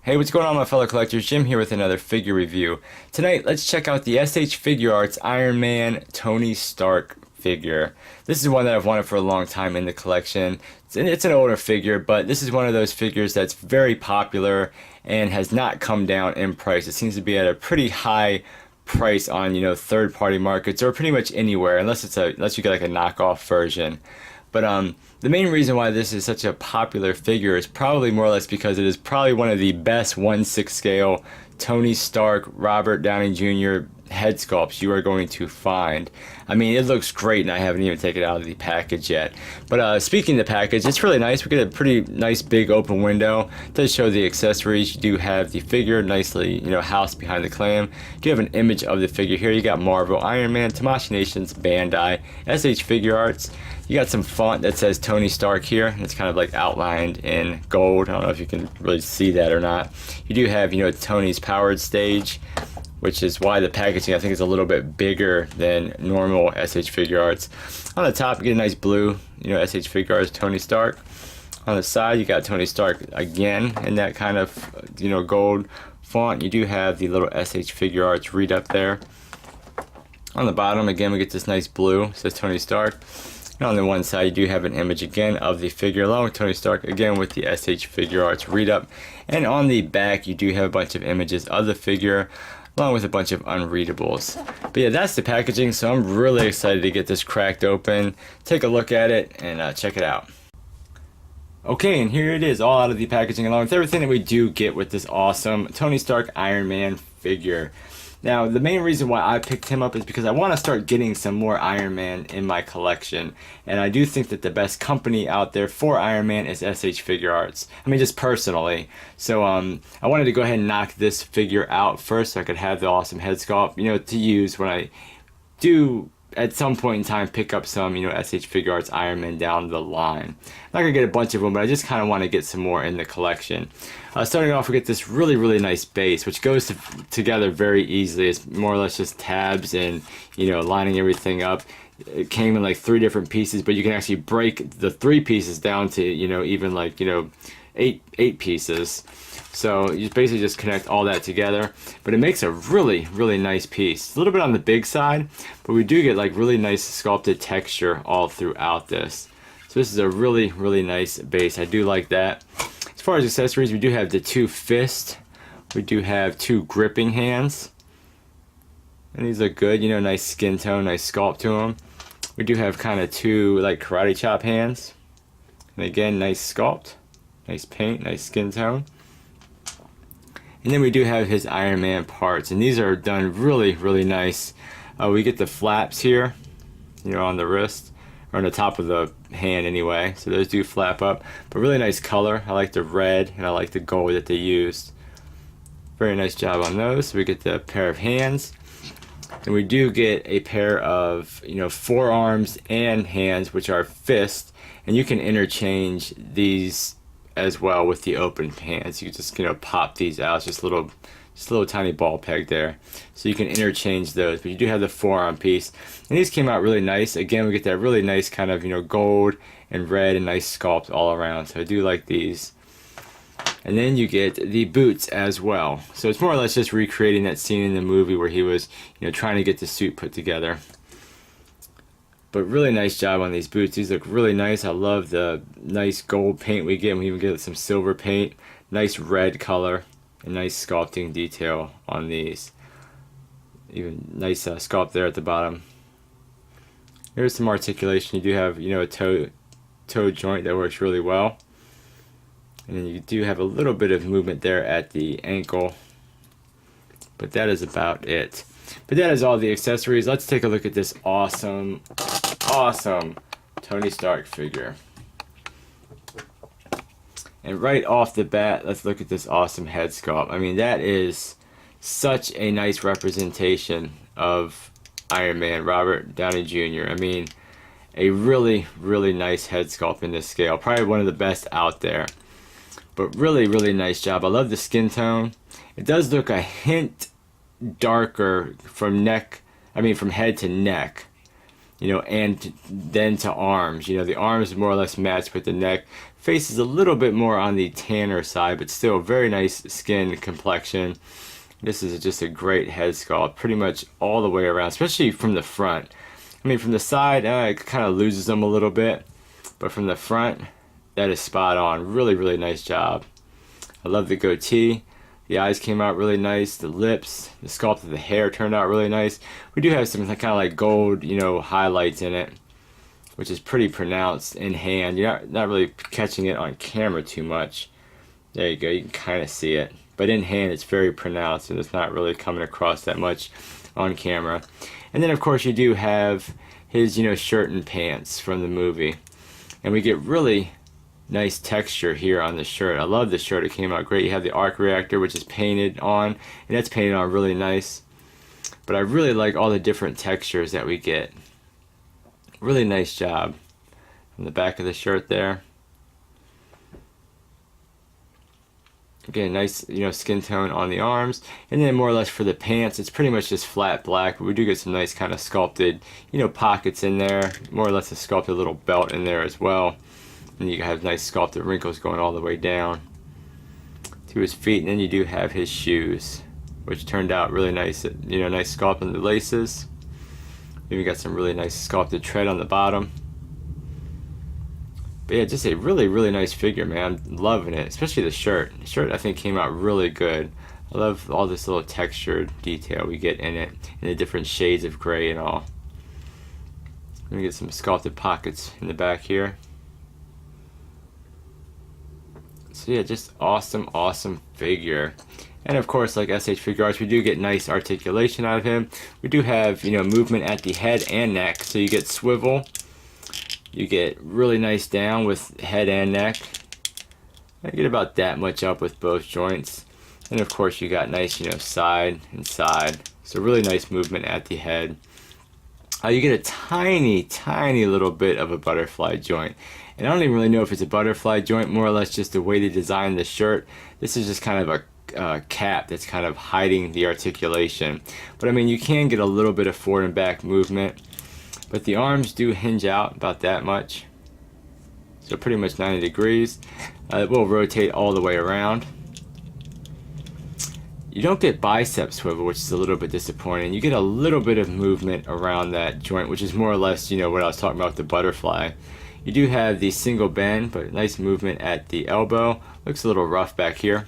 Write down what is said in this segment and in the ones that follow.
Hey, what's going on, my fellow collectors? Jim here with another figure review. Tonight, let's check out the SH Figuarts Iron Man Tony Stark figure. This is one that I've wanted for a long time in the collection. It's an older figure, but this is one of those figures that's very popular and has not come down in price. It seems to be at a pretty high price on, third-party markets or pretty much anywhere, unless you get like a knockoff version. But the main reason why this is such a popular figure is probably more or less because it is probably one of the best 1/6 scale Tony Stark, Robert Downey Jr. head sculpts you are going to find. I mean, it looks great, and I haven't even taken it out of the package yet. But speaking of the package, it's really nice. We get a pretty nice big open window. It does show the accessories. You do have the figure nicely, housed behind the clam. You do have an image of the figure here. You got Marvel, Iron Man, Tamashii Nations, Bandai, SH Figuarts. You got some font that says Tony Stark here, and it's kind of like outlined in gold. I don't know if you can really see that or not. You do have, Tony's powered stage, which is why the packaging I think is a little bit bigger than normal SH Figuarts. On the top, you get a nice blue, SH Figuarts Tony Stark. On the side, you got Tony Stark again in that kind of, gold font. You do have the little SH Figuarts read up there. On the bottom, again, we get this nice blue. It says Tony Stark. And on the one side, you do have an image again of the figure along with Tony Stark, again with the SH Figuarts read up. And on the back, you do have a bunch of images of the figure, along with a bunch of unreadables. But yeah, that's the packaging, so I'm really excited to get this cracked open, take a look at it, and check it out. Okay, and here it is, all out of the packaging, along with everything that we do get with this awesome Tony Stark Iron Man figure. Now, the main reason why I picked him up is because I want to start getting some more Iron Man in my collection. And I do think that the best company out there for Iron Man is SH Figuarts. I mean, just personally. So, I wanted to go ahead and knock this figure out first so I could have the awesome head sculpt, to use when I do, at some point in time, pick up some, SH Figuarts Iron Man down the line. I'm not going to get a bunch of them, but I just kind of want to get some more in the collection. Starting off, we get this really, really nice base, which goes together very easily. It's more or less just tabs and, lining everything up. It came in like 3 different pieces, but you can actually break the 3 pieces down to, even like, 8 pieces. So you basically just connect all that together, but it makes a really, really nice piece. It's a little bit on the big side, but we do get like really nice sculpted texture all throughout this. So this is a really, really nice base. I do like that. As far as accessories, we do have the 2 fists. We do have 2 gripping hands. And these look good, nice skin tone, nice sculpt to them. We do have kind of 2 like karate chop hands. And again, nice sculpt, nice paint, nice skin tone. And then we do have his Iron Man parts, and these are done really, really nice. We get the flaps here, on the wrist, or on the top of the hand anyway. So those do flap up, but really nice color. I like the red, and I like the gold that they used. Very nice job on those. So we get the pair of hands. And we do get a pair of, forearms and hands, which are fists, and you can interchange these as well with the open hands. You just pop these out. It's just a little tiny ball peg there, so you can interchange those. But you do have the forearm piece, and these came out really nice. Again, we get that really nice kind of gold and red and nice sculpt all around. So I do like these. And then you get the boots as well. So it's more or less just recreating that scene in the movie where he was trying to get the suit put together. But really nice job on these boots. These look really nice. I love the nice gold paint we get. We even get some silver paint. Nice red color. And nice sculpting detail on these. Even nice sculpt there at the bottom. Here's some articulation. You do have, a toe joint that works really well. And then you do have a little bit of movement there at the ankle. But that is about it. But that is all the accessories. Let's take a look at this awesome Tony Stark figure. And right off the bat, let's look at this awesome head sculpt. I mean, that is such a nice representation of Iron Man, Robert Downey Jr. I mean, a really, really nice head sculpt in this scale. Probably one of the best out there. But really, really nice job. I love the skin tone. It does look a hint darker from head to neck. and then to arms. The arms more or less match with the neck. Face is a little bit more on the tanner side, but still very nice skin complexion. This is just a great head sculpt, pretty much all the way around, especially from the front. I mean, from the side, it kind of loses them a little bit, but from the front, that is spot on. Really, really nice job. I love the goatee. The eyes came out really nice. The lips, the sculpt of the hair turned out really nice. We do have some kind of like gold, highlights in it, which is pretty pronounced in hand. You're not really catching it on camera too much. There you go. You can kind of see it. But in hand, it's very pronounced, and it's not really coming across that much on camera. And then, of course, you do have his, shirt and pants from the movie. And we get really nice texture here on the shirt. I love the shirt. It came out great. You have the arc reactor, which is painted on, and that's painted on really nice. But I really like all the different textures that we get. Really nice job on the back of the shirt there. Again, nice, skin tone on the arms. And then more or less for the pants, it's pretty much just flat black. But we do get some nice kind of sculpted, pockets in there. More or less a sculpted little belt in there as well. And you have nice sculpted wrinkles going all the way down to his feet. And then you do have his shoes, which turned out really nice. Nice sculpt on the laces. Then we got some really nice sculpted tread on the bottom. But yeah, just a really, really nice figure, man. I'm loving it, especially the shirt. The shirt, I think, came out really good. I love all this little textured detail we get in it, and the different shades of gray and all. Let me get some sculpted pockets in the back here. So yeah, just awesome, awesome figure. And of course, like SH Figuarts, we do get nice articulation out of him. We do have, movement at the head and neck, so you get swivel. You get really nice down with head and neck. I get about that much up with both joints. And of course you got nice, side and side. So really nice movement at the head. You get a tiny, tiny little bit of a butterfly joint. And I don't even really know if it's a butterfly joint, more or less just the way they designed the shirt. This is just kind of a cap that's kind of hiding the articulation. But I mean, you can get a little bit of forward and back movement. But the arms do hinge out about that much. So pretty much 90 degrees. It will rotate all the way around. You don't get bicep swivel, which is a little bit disappointing. You get a little bit of movement around that joint, which is more or less, what I was talking about with the butterfly. You do have the single bend, but nice movement at the elbow. Looks a little rough back here.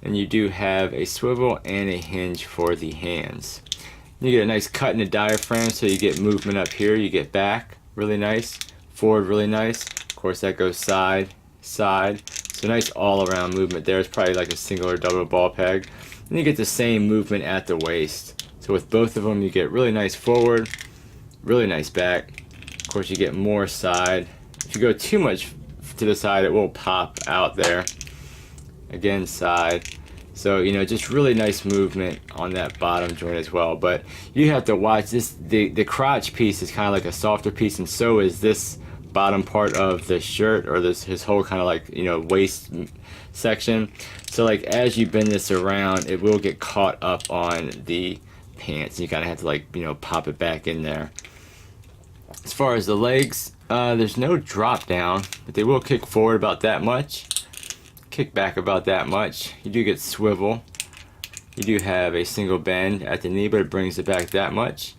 And you do have a swivel and a hinge for the hands. You get a nice cut in the diaphragm, so you get movement up here. You get back, really nice. Forward, really nice. Of course, that goes side, side. So nice all-around movement there. It's probably like a single or double ball peg. And you get the same movement at the waist. So with both of them, you get really nice forward, really nice back. Of course, you get more side. If you go too much to the side, it will pop out there. Again, side. So, just really nice movement on that bottom joint as well. But you have to watch this. The crotch piece is kind of like a softer piece, and so is this bottom part of the shirt, or his whole kind of like, waist section. So like as you bend this around, it will get caught up on the pants. You kind of have to like, pop it back in there. As far as the legs, there's no drop down, but they will kick forward about that much. Kick back about that much. You do get swivel. You do have a single bend at the knee, but it brings it back that much.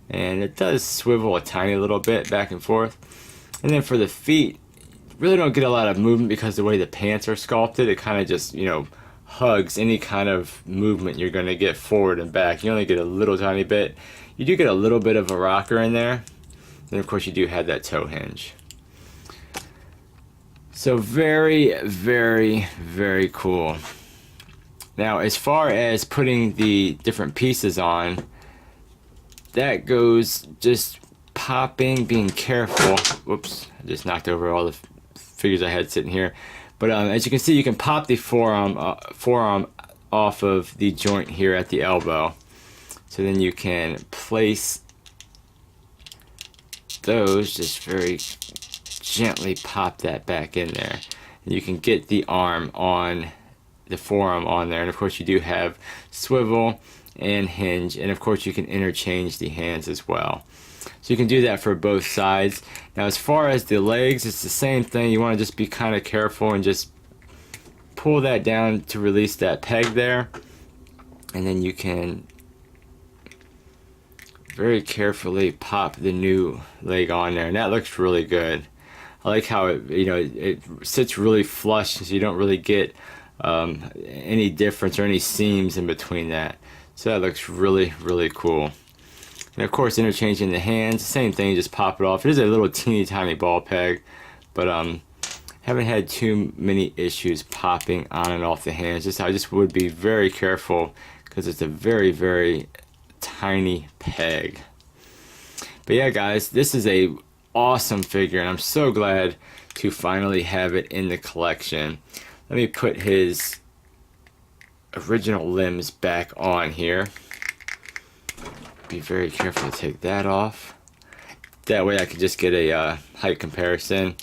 And it does swivel a tiny little bit back and forth. And then for the feet, really don't get a lot of movement because the way the pants are sculpted, it kind of just, hugs any kind of movement you're going to get forward and back. You only get a little tiny bit. You do get a little bit of a rocker in there. And of course you do have that toe hinge. So very, very, very cool. Now, as far as putting the different pieces on, that goes just popping, being careful. Whoops, I just knocked over all the figures I had sitting here. But as you can see, you can pop the forearm off of the joint here at the elbow. So then you can place those, just very gently pop that back in there. And you can get the arm on, the forearm on there. And of course you do have swivel and hinge. And of course you can interchange the hands as well. So you can do that for both sides. Now as far as the legs, it's the same thing. You want to just be kind of careful and just pull that down to release that peg there. And then you can very carefully pop the new leg on there. And that looks really good. I like how it sits really flush, so you don't really get any difference or any seams in between that. So that looks really, really cool. And of course, interchanging the hands, same thing, just pop it off. It is a little teeny tiny ball peg, but haven't had too many issues popping on and off the hands. I just would be very careful because it's a very, very tiny peg. But yeah, guys, this is a awesome figure, and I'm so glad to finally have it in the collection. Let me put his original limbs back on here. Be very careful to take that off. That way I could just get a height comparison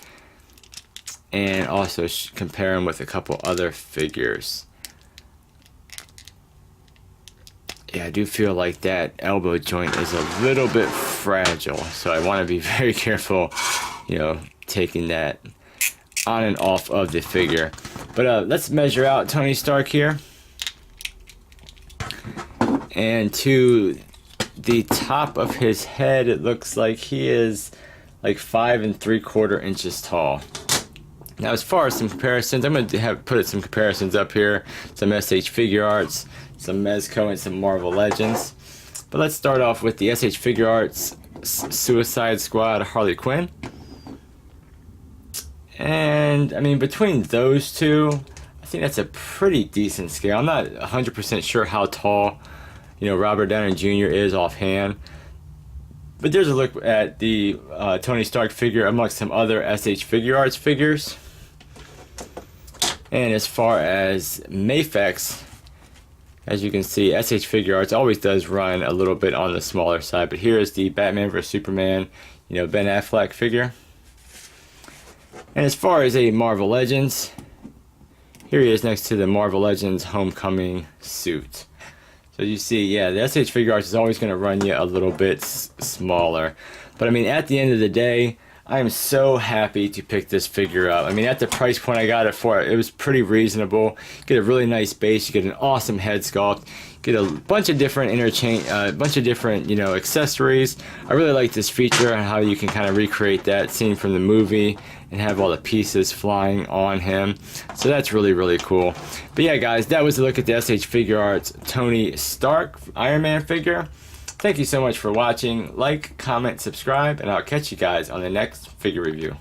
and also compare him with a couple other figures. Yeah, I do feel like that elbow joint is a little bit fragile, so I want to be very careful, taking that on and off of the figure. But let's measure out Tony Stark here. And to the top of his head, it looks like he is like 5 3/4 inches tall. Now, as far as some comparisons, I'm going to put some comparisons up here. Some SH Figuarts, some Mezco, and some Marvel Legends. But let's start off with the SH Figuarts Suicide Squad Harley Quinn. And, I mean, between those two, I think that's a pretty decent scale. I'm not 100% sure how tall, Robert Downey Jr. is offhand. But there's a look at the Tony Stark figure amongst some other SH Figuarts figures. And as far as Mafex, as you can see, SH Figuarts always does run a little bit on the smaller side. But here is the Batman vs Superman, Ben Affleck figure. And as far as a Marvel Legends, here he is next to the Marvel Legends Homecoming suit. So you see, yeah, the SH Figuarts is always going to run you a little bit smaller. But I mean, at the end of the day, I am so happy to pick this figure up. I mean, at the price point I got it for, it was pretty reasonable. You get a really nice base, you get an awesome head sculpt, you get a bunch of different accessories. I really like this feature and how you can kind of recreate that scene from the movie and have all the pieces flying on him. So that's really, really cool. But yeah, guys, that was a look at the SH Figuarts Tony Stark Iron Man figure. Thank you so much for watching. Like, comment, subscribe, and I'll catch you guys on the next figure review.